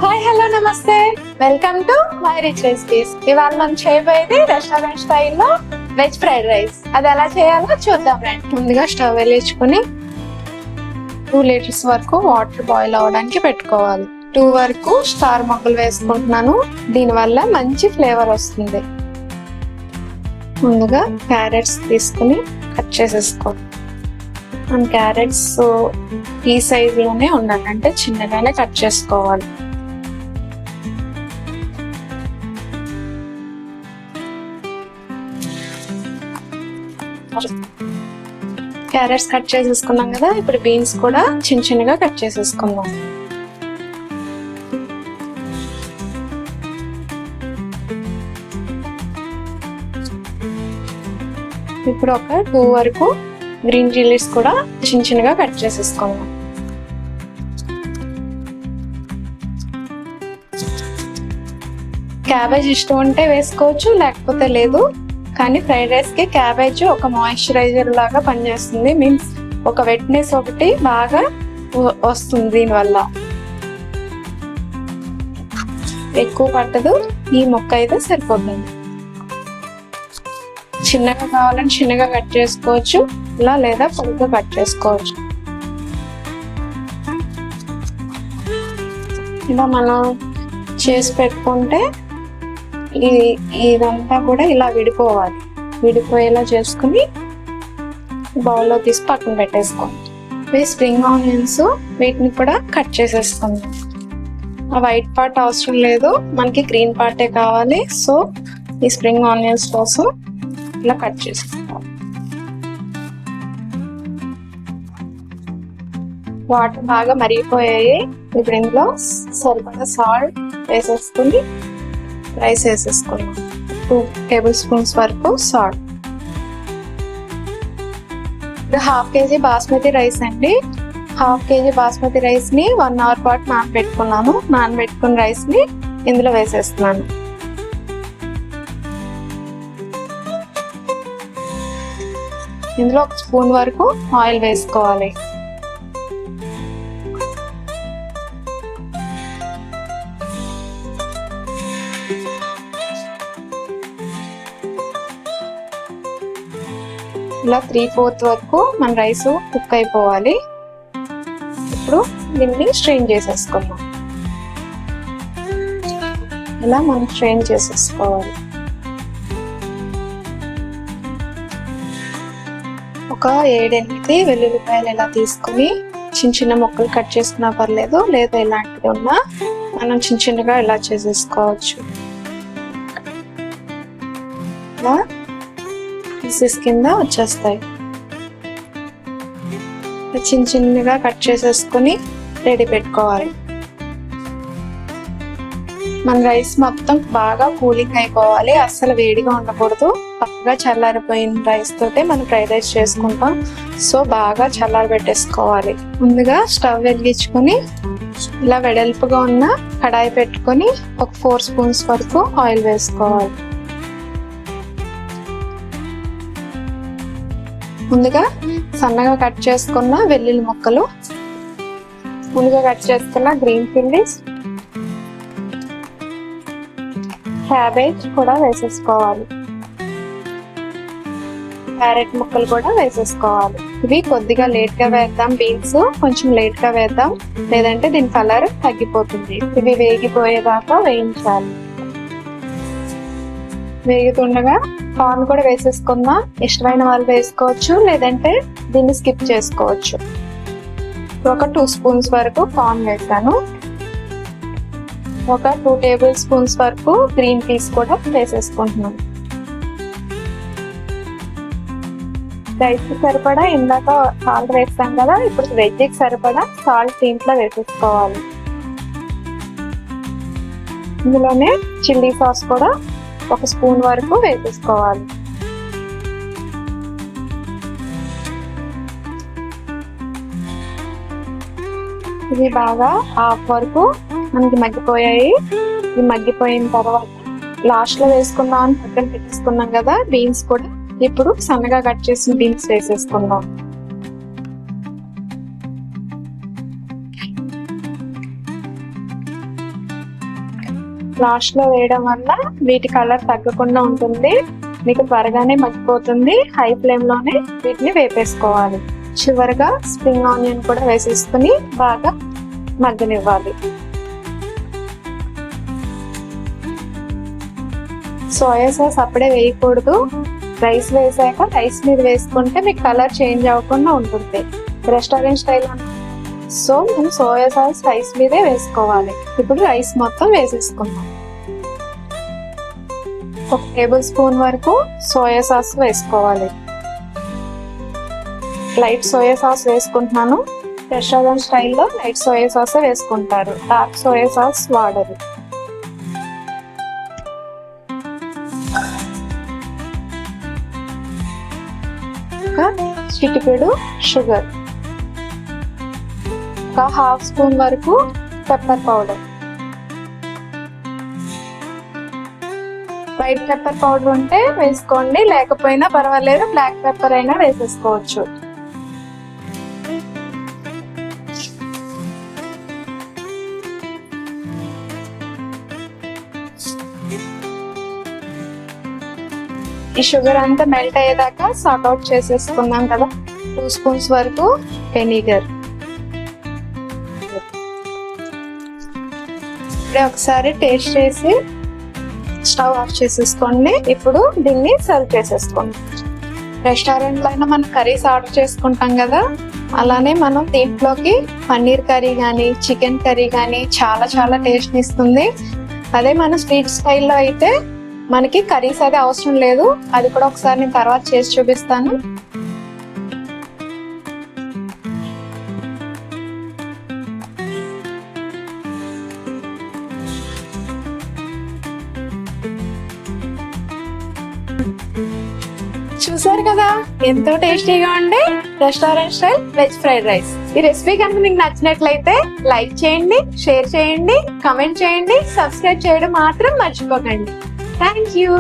Hi hello నమస్తే, welcome to my rich recipes. ఇవాళ మనం చేయబోయేది రెస్టారెంట్ స్టైల్లో వెజ్ ఫ్రైడ్ రైస్. అది ఎలా చేయాలో చూద్దాం రండి. ముందుగా స్టవ్ వెలిగించుకొని 2 లీటర్స్ వరకు వాటర్ బాయిల్ అవడానికి పెట్టుకోవాలి. 2 వరకు స్టార్ మొగ్గలు వేసుకుంటున్నాను, దీనివల్ల మంచి ఫ్లేవర్ వస్తుంది. ముందుగా క్యారెట్స్ తీసుకుని కట్ చేసేసుకోవాలి. మన క్యారెట్స్ ఈ సైజులోనే ఉండాలి, అంటే చిన్నగానే కట్ చేసుకోవాలి. క్యారెట్స్ కట్ చేసేసుకున్నాం కదా, ఇప్పుడు బీన్స్ కూడా చిన్న చిన్నగా కట్ చేసేసుకుందాం. ఇప్పుడు ఒక 2 వరకు గ్రీన్ చిల్లీస్ కూడా చిన్న చిన్నగా కట్ చేసేసుకుందాం. క్యాబేజ్ ఇష్టం ఉంటే వేసుకోవచ్చు, లేకపోతే లేదు. కానీ ఫ్రైడ్ రైస్ కి క్యాబేజ్ ఒక మాయిశ్చరైజర్ లాగా పనిచేస్తుంది. మీన్స్ ఒక వెట్నెస్ ఒకటి బాగా వస్తుంది, దీనివల్ల ఎక్కువ పట్టదు. ఈ మొక్క అయితే సరిపోతుంది. చిన్నగా కావాలని చిన్నగా కట్ చేసుకోవచ్చు, ఇలా లేదా పొడిగా కట్ చేసుకోవచ్చు. ఇలా మనం చేసి పెట్టుకుంటే ఇదంతా కూడా ఇలా విడిపోవాలి. విడిపోయేలా చేసుకుని బౌల్లో తీసి పక్కన పెట్టేసుకోండి. ఇవి స్ప్రింగ్ ఆనియన్స్, వీటిని కూడా కట్ చేసేసుకుందాం. ఆ వైట్ పార్ట్ అవసరం లేదు, మనకి గ్రీన్ పార్టే కావాలి. సో ఈ స్ప్రింగ్ ఆనియన్స్ కోసం ఇలా కట్ చేసుకోవాలి. వాటర్ బాగా మరిగిపోయాయి. ఇప్పుడు ఇందులో సరిపడా సాల్ట్ వేసేసుకుని రైస్ వేసేసుకున్నాం. 2 టేబుల్ స్పూన్స్ వరకు సాల్ట్. ఇది 1/2 kg బాస్మతి రైస్ అండి. 1/2 kg బాస్మతి రైస్ ని 1 అవర్ పాటు నానబెట్టుకున్నాను. నానబెట్టుకున్న రైస్ ని ఇందులో వేసేస్తున్నాను. ఇందులో 1 స్పూన్ వరకు ఆయిల్ వేసుకోవాలి. ఇలా 3/4 వరకు మన రైస్ కుక్ అయిపోవాలి. ఇప్పుడు దీన్ని స్ట్రెయిన్ చేసేసుకుందాం. ఇలా మనం స్ట్రెయిన్ చేసేసుకోవాలి. ఒక 7-8 వెల్లుల్లిపాయలు ఇలా తీసుకుని చిన్న చిన్న ముక్కలు కట్ చేసుకున్నా పర్లేదు, లేదా ఇలాంటివి ఉన్నా మనం చిన్న చిన్నగా ఇలా చేసేసుకోవచ్చు. ఇలా పీసెస్ కింద వచ్చేస్తాయి. చిన్న చిన్నగా కట్ చేసేసుకుని రెడీ పెట్టుకోవాలి. మన రైస్ మొత్తం బాగా కూలింగ్ అయిపోవాలి, అస్సలు వేడిగా ఉండకూడదు. బాగా చల్లారిపోయిన రైస్ తోటే మనం ఫ్రైడ్ రైస్ చేసుకుంటాం. సో బాగా చల్లారి పెట్టేసుకోవాలి. ముందుగా స్టవ్ వెలిగించుకొని ఇలా వెడల్పుగా ఉన్న కడాయి పెట్టుకొని ఒక 4 స్పూన్స్ వరకు ఆయిల్ వేసుకోవాలి. ముందుగా సన్నగా కట్ చేసుకున్న వెల్లుల్లి ముక్కలు, ముందుగా కట్ చేసుకున్న గ్రీన్ చిల్లీస్, క్యాబేజ్ కూడా వేసేసుకోవాలి. క్యారెట్ ముక్కలు కూడా వేసేసుకోవాలి. ఇవి కొద్దిగా లేట్ గా వేద్దాం. బీన్స్ కొంచెం లేట్ గా వేద్దాం, లేదంటే దీని కలర్ తగ్గిపోతుంది. ఇవి వేగిపోయేదాకా వేయించాలి. వేగుతుండగా కార్న్ కూడా వేసేసుకుందాం. ఇష్టమైన వాళ్ళు వేసుకోవచ్చు, లేదంటే దీన్ని స్కిప్ చేసుకోవచ్చు. ఒక 2 స్పూన్స్ వరకు కార్న్ వేసాను. ఒక 2 టేబుల్ స్పూన్స్ వరకు గ్రీన్ పీస్ కూడా వేసేసుకుంటున్నాను. రైస్ కి సరిపడా ఇందాక సాల్ట్ వేస్తాం కదా, ఇప్పుడు వెజ్ కి సరిపడా సాల్ట్ దీంట్లో వేసేసుకోవాలి. ఇందులోనే చిల్లీ సాస్ కూడా 1 స్పూన్ వరకు వేసేసుకోవాలి. ఇవి బాగా హాఫ్ వరకు మనకి మగ్గిపోయాయి. ఇవి మగ్గిపోయిన తర్వాత లాస్ట్ లో వేసుకుందాం అని పక్కన పెట్టేసుకున్నాం కదా బీన్స్ కూడా. ఇప్పుడు సన్నగా కట్ చేసిన బీన్స్ వేసేసుకుందాం. లాస్ట్ లో వేయడం వల్ల వీటి కలర్ తగ్గకుండా ఉంటుంది, మీకు త్వరగానే మగ్గిపోతుంది. హై ఫ్లేమ్ లోనే వీటిని వేపేసుకోవాలి. చివరిగా స్ప్రింగ్ ఆనియన్ కూడా వేసేసుకుని బాగా మగ్గనివ్వాలి. సోయా సాస్ అప్పుడే వేయకూడదు, రైస్ వేసాక రైస్ మీద వేసుకుంటే మీకు కలర్ చేంజ్ అవ్వకుండా ఉంటుంది రెస్టారెంట్ స్టైల్. సో మనం సోయా సాస్ రైస్ మీదే వేసుకోవాలి. ఇప్పుడు రైస్ మొత్తం వేసేసుకుందాం. 1 టేబుల్ స్పూన్ వరకు సోయా సాస్ వేసుకోవాలి. లైట్ సోయా సాస్ వేసుకుంటున్నాను. రెస్టారెంట్ స్టైల్లో లైట్ సోయా సాస్ వేసుకుంటారు, డార్క్ సోయా సాస్ వాడరు. చిటికెడు షుగర్, ఒక 1/2 స్పూన్ వరకు pepper powder. White pepper powder ఉంటే వేసుకోండి, లేకపోయినా పర్వాలేదు, బ్లాక్ పెప్పర్ అయినా వేసేసుకోవచ్చు. ఈ షుగర్ అంతా మెల్ట్ అయ్యేదాకా సార్ట్ అవుట్ చేసేసుకున్నాం కదా. 2 స్పూన్స్ వరకు వెనిగర్. ఇప్పుడే ఒకసారి టేస్ట్ చేసి స్టవ్ ఆఫ్ చేసేసుకోండి. ఇప్పుడు దీన్ని సర్వ్ చేసేసుకోండి. రెస్టారెంట్ లో అయినా మనం కర్రీస్ ఆర్డర్ చేసుకుంటాం కదా, అలానే మనం దీంట్లోకి పన్నీర్ కర్రీ కానీ చికెన్ కర్రీ కానీ చాలా చాలా టేస్ట్ ఇస్తుంది. అదే మన స్ట్రీట్ స్టైల్లో అయితే మనకి కర్రీస్ అయితే అవసరం లేదు. అది కూడా ఒకసారి నేను తర్వాత చేసి చూపిస్తాను. చూసారు కదా, ఎంతో టేస్టీగా ఉండే restaurant style veg fried rice. ఈ రెసిపీ కనుక మీకు నచ్చినట్లయితే లైక్ చేయండి, షేర్ చేయండి, కామెంట్ చేయండి, సబ్స్క్రైబ్ చేయడం మాత్రం మర్చిపోకండి. Thank you.